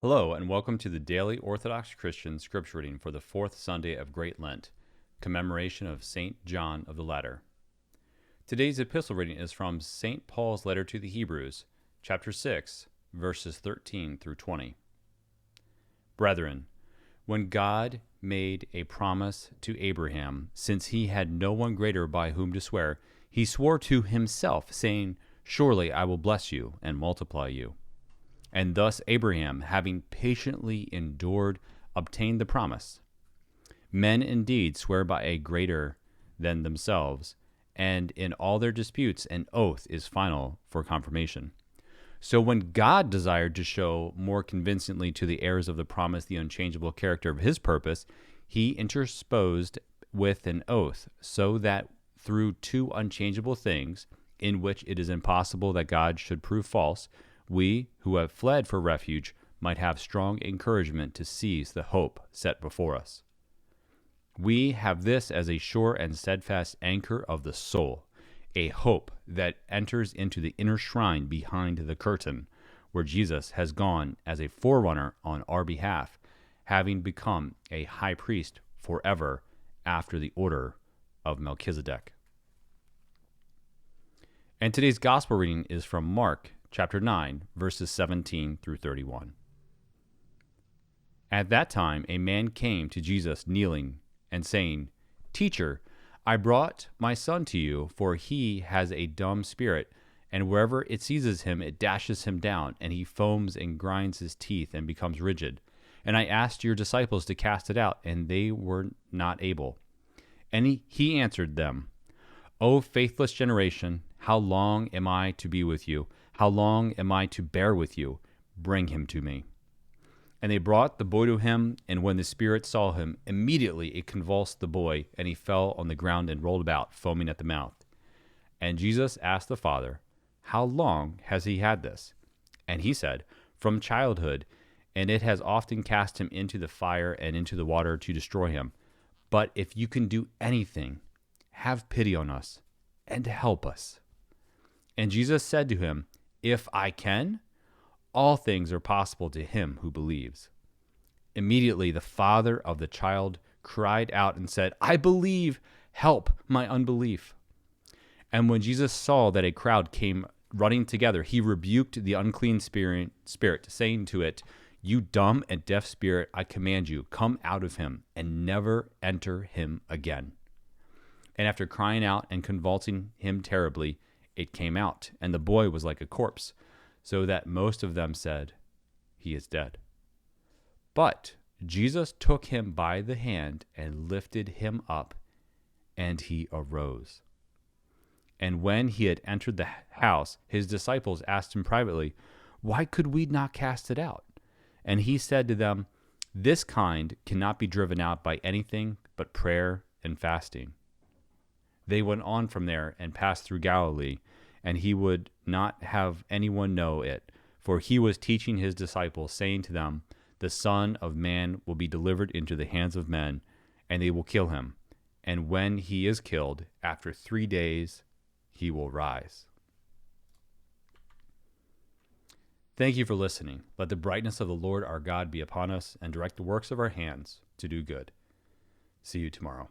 Hello, and welcome to the daily Orthodox Christian scripture reading for the fourth Sunday of Great Lent, Commemoration of St. John of the Ladder. Today's epistle reading is from St. Paul's letter to the Hebrews, chapter 6, verses 13 through 20. Brethren, when God made a promise to Abraham, since he had no one greater by whom to swear, he swore to himself, saying, "Surely I will bless you and multiply you." And thus Abraham, having patiently endured, obtained the promise. Men indeed swear by a greater than themselves, and in all their disputes an oath is final for confirmation. So when God desired to show more convincingly to the heirs of the promise the unchangeable character of his purpose, he interposed with an oath, so that through two unchangeable things, in which it is impossible that God should prove false, we who have fled for refuge might have strong encouragement to seize the hope set before us. We have this as a sure and steadfast anchor of the soul, a hope that enters into the inner shrine behind the curtain, where Jesus has gone as a forerunner on our behalf, having become a high priest forever after the order of Melchizedek. And today's gospel reading is from Mark chapter 9, verses 17 through 31. At that time, a man came to Jesus kneeling and saying, "Teacher, I brought my son to you, for he has a dumb spirit, and wherever it seizes him, it dashes him down, and he foams and grinds his teeth and becomes rigid. And I asked your disciples to cast it out, and they were not able." And he answered them, "O faithless generation, how long am I to be with you? How long am I to bear with you? Bring him to me." And they brought the boy to him, and when the spirit saw him, immediately it convulsed the boy, and he fell on the ground and rolled about, foaming at the mouth. And Jesus asked the father, "How long has he had this?" And he said, "From childhood, and it has often cast him into the fire and into the water to destroy him. But if you can do anything, have pity on us and help us." And Jesus said to him, "If I can, all things are possible to him who believes." Immediately the father of the child cried out and said, "I believe, help my unbelief." And when Jesus saw that a crowd came running together, he rebuked the unclean spirit, saying to it, "You dumb and deaf spirit, I command you, come out of him and never enter him again." And after crying out and convulsing him terribly, it came out, and the boy was like a corpse, so that most of them said, "He is dead." But Jesus took him by the hand and lifted him up, and he arose. And when he had entered the house, his disciples asked him privately, "Why could we not cast it out?" And he said to them, "This kind cannot be driven out by anything but prayer and fasting." They went on from there and passed through Galilee, and he would not have anyone know it, for he was teaching his disciples, saying to them, "The Son of Man will be delivered into the hands of men, and they will kill him. And when he is killed, after 3 days, he will rise." Thank you for listening. Let the brightness of the Lord our God be upon us, and direct the works of our hands to do good. See you tomorrow.